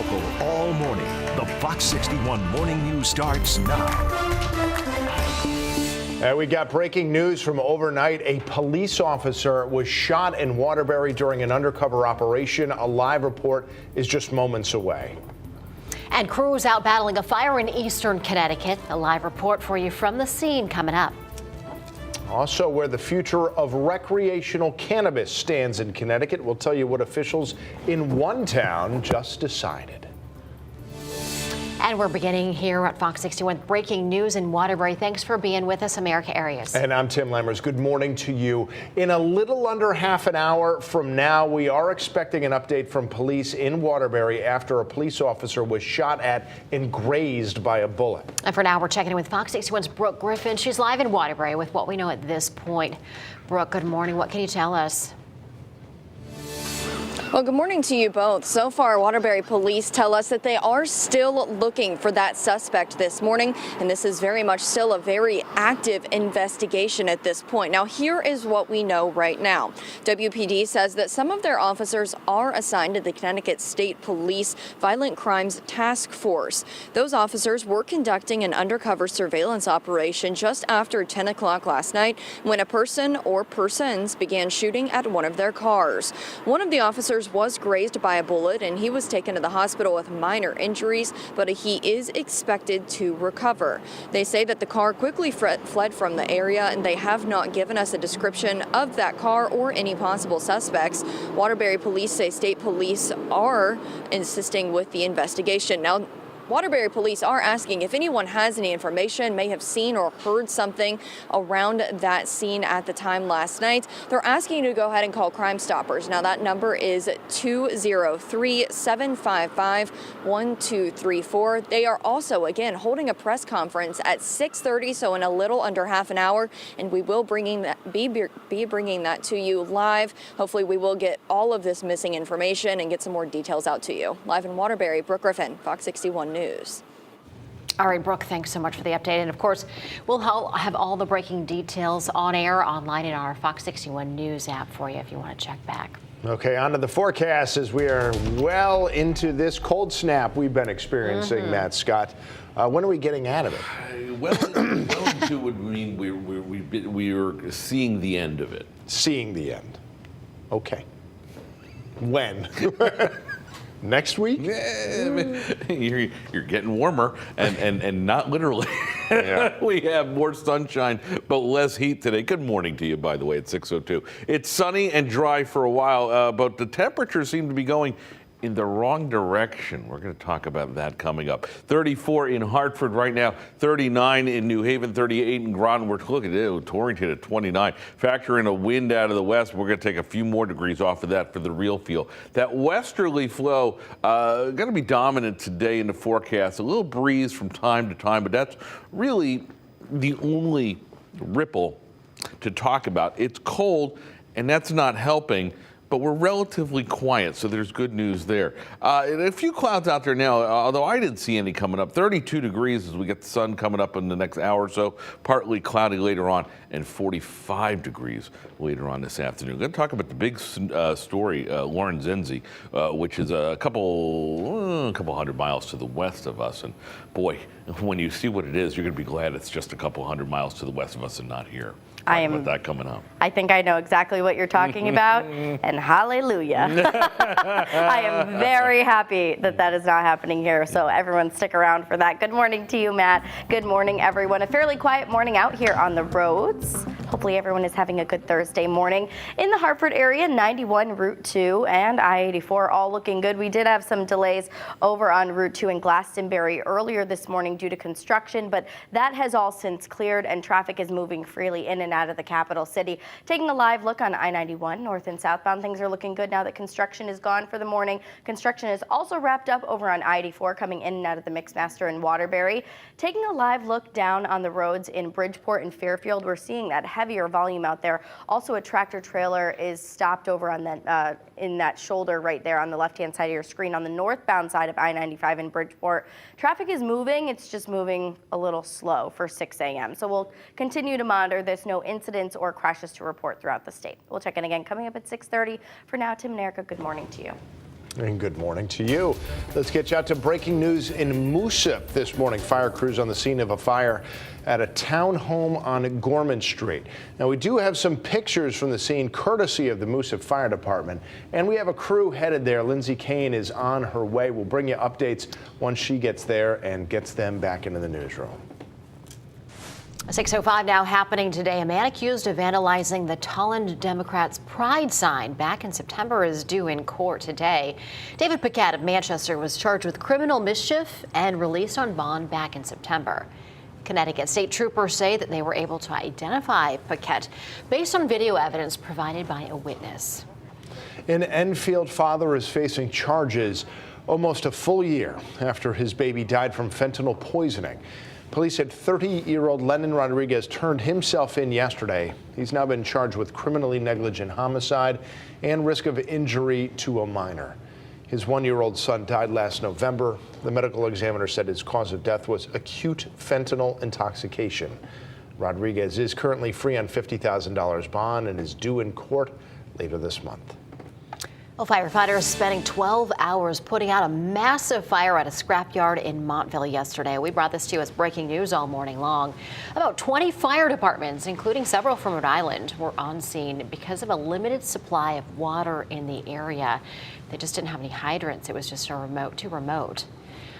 local all morning. The Fox 61 Morning News starts now. We got breaking news from overnight. A police officer was shot in Waterbury during an undercover operation. A live report is just moments away. And crews out battling a fire in eastern Connecticut. A live report for you from the scene coming up. Also, where the future of recreational cannabis stands in Connecticut. We'll tell you what officials in one town just decided. And we're beginning here at Fox 61 breaking news in Waterbury. Thanks for being with us, America Areas. And I'm Tim Lammers. Good morning to you. In a little under half an hour from now, we are expecting an update from police in Waterbury after a police officer was shot at and grazed by a bullet. And for now, we're checking in with Fox 61's Brooke Griffin. She's live in Waterbury with what we know at this point. Brooke, good morning. What can you tell us? Well, good morning to you both. So far, Waterbury police tell us that they are still looking for that suspect this morning, and this is very much still a very active investigation at this point. Now, here is what we know right now. WPD says that some of their officers are assigned to the Connecticut State Police Violent Crimes Task Force. Those officers were conducting an undercover surveillance operation just after 10 o'clock last night when a person or persons began shooting at one of their cars. One of the officers was grazed by a bullet and he was taken to the hospital with minor injuries, but he is expected to recover. They say that the car quickly fled from the area and they have not given us a description of that car or any possible suspects. Waterbury police say state police are insisting with the investigation. Now, Waterbury police are asking if anyone has any information, may have seen or heard something around that scene at the time last night. They're asking you to go ahead and call Crime Stoppers. Now that number is 203-755-1234. They are also, again, holding a press conference at 6:30, so in a little under half an hour, and we will be bringing that to you live. Hopefully we will get all of this missing information and get some more details out to you. Live in Waterbury, Brooke Griffin, Fox 61 News. All right, Brooke, thanks so much for the update. And of course, we'll have all the breaking details on air online in our Fox 61 News app for you if you want to check back. Okay, on to the forecast as we are well into this cold snap we've been experiencing, Matt Scott. When are we getting out of it? Well into would mean we're seeing the end of it. Seeing the end. Okay. When? Next week? You're getting warmer, and not literally. Yeah. We have more sunshine, but less heat today. Good morning to you, by the way, at 6:02. It's sunny and dry for a while, but the temperatures seem to be going in the wrong direction. We're going to talk about that coming up. 34 in Hartford right now, 39 in New Haven, 38 in Groton. We're looking at Torrington at 29. Factor in a wind out of the west. We're going to take a few more degrees off of that for the real feel. That westerly flow going to be dominant today in the forecast. A little breeze from time to time, but that's really the only ripple to talk about. It's cold, and that's not helping. But we're relatively quiet, so there's good news there. A few clouds out there now, although I didn't see any coming up. 32 degrees as we get the sun coming up in the next hour or so. Partly cloudy later on, and 45 degrees later on this afternoon. We're going to talk about the big story, Lauren Zenzi, which is a couple hundred miles to the west of us. And boy, when you see what it is, you're going to be glad it's just a couple hundred miles to the west of us and not here. With that coming up. I think I know exactly what you're talking about, and hallelujah. I am very happy that that is not happening here, so everyone stick around for that. Good morning to you, Matt. Good morning, everyone. A fairly quiet morning out here on the roads. Hopefully everyone is having a good Thursday morning. In the Hartford area, 91, Route 2, and I-84 all looking good. We did have some delays over on Route 2 in Glastonbury earlier this morning due to construction, but that has all since cleared and traffic is moving freely in and out of the capital city. Taking a live look on I-91 north and southbound, things are looking good now that construction is gone for the morning. Construction is also wrapped up over on I-84 coming in and out of the Mixmaster in Waterbury. Taking a live look down on the roads in Bridgeport and Fairfield, we're seeing that heavier volume out there. Also, a tractor trailer is stopped over on that in that shoulder right there on the left-hand side of your screen on the northbound side of I-95 in Bridgeport. Traffic is moving. It's just moving a little slow for 6 a.m. So we'll continue to monitor this. No incidents or crashes to report throughout the state. We'll check in again coming up at 6:30. For now, Tim and Erica, good morning to you. And good morning to you. Let's get you out to breaking news in Moosip this morning. Fire crews on the scene of a fire at a townhome on Gorman Street. Now, we do have some pictures from the scene courtesy of the Moosip Fire Department, and we have a crew headed there. Lindsay Kane is on her way. We'll bring you updates once she gets there and gets them back into the newsroom. 6:05 now happening today. A man accused of vandalizing the Tolland Democrats' pride sign back in September is due in court today. David Paquette of Manchester was charged with criminal mischief and released on bond back in September. Connecticut state troopers say that they were able to identify Paquette based on video evidence provided by a witness. An Enfield father is facing charges almost a full year after his baby died from fentanyl poisoning. Police said 30-year-old Lennon Rodriguez turned himself in yesterday. He's now been charged with criminally negligent homicide and risk of injury to a minor. His 1-year-old son died last November. The medical examiner said his cause of death was acute fentanyl intoxication. Rodriguez is currently free on $50,000 bond and is due in court later this month. Well, firefighters spending 12 hours putting out a massive fire at a scrapyard in Montville yesterday. We brought this to you as breaking news all morning long. About 20 fire departments, including several from Rhode Island, were on scene because of a limited supply of water in the area. They just didn't have any hydrants. It was just too remote.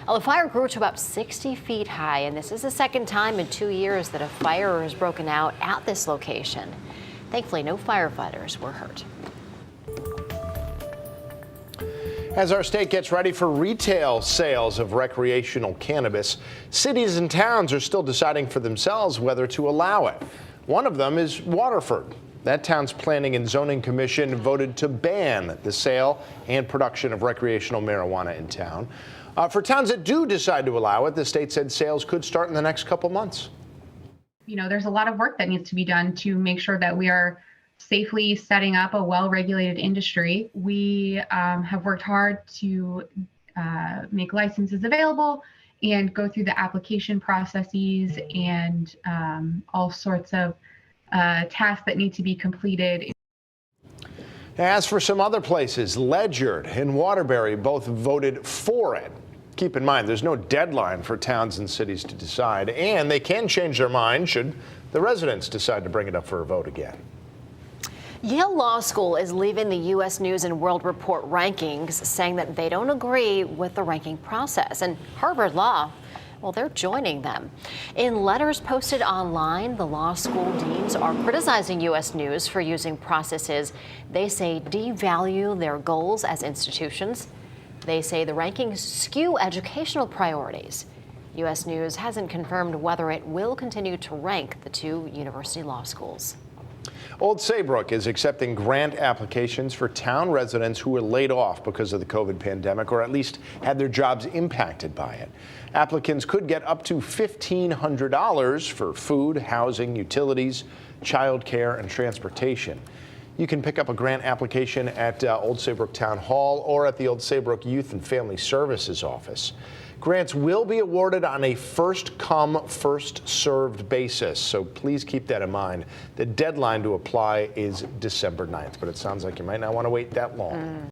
Well, the fire grew to about 60 feet high, and this is the second time in 2 years that a fire has broken out at this location. Thankfully, no firefighters were hurt. As our state gets ready for retail sales of recreational cannabis, cities and towns are still deciding for themselves whether to allow it. One of them is Waterford. That town's Planning and Zoning Commission voted to ban the sale and production of recreational marijuana in town. For towns that do decide to allow it, the state said sales could start in the next couple months. You know, there's a lot of work that needs to be done to make sure that we are safely setting up a well-regulated industry. We have worked hard to make licenses available and go through the application processes and all sorts of tasks that need to be completed. As for some other places, Ledyard and Waterbury both voted for it. Keep in mind, there's no deadline for towns and cities to decide, and they can change their mind should the residents decide to bring it up for a vote again. Yale Law School is leaving the U.S. News and World Report rankings, saying that they don't agree with the ranking process. And Harvard Law, well, they're joining them. In letters posted online, the law school deans are criticizing U.S. News for using processes they say devalue their goals as institutions. They say the rankings skew educational priorities. U.S. News hasn't confirmed whether it will continue to rank the two university law schools. Old Saybrook is accepting grant applications for town residents who were laid off because of the COVID pandemic or at least had their jobs impacted by it. Applicants could get up to $1,500 for food, housing, utilities, childcare, and transportation. You can pick up a grant application at Old Saybrook Town Hall or at the Old Saybrook Youth and Family Services office. Grants will be awarded on a first-come, first-served basis, so please keep that in mind. The deadline to apply is December 9th, but it sounds like you might not want to wait that long.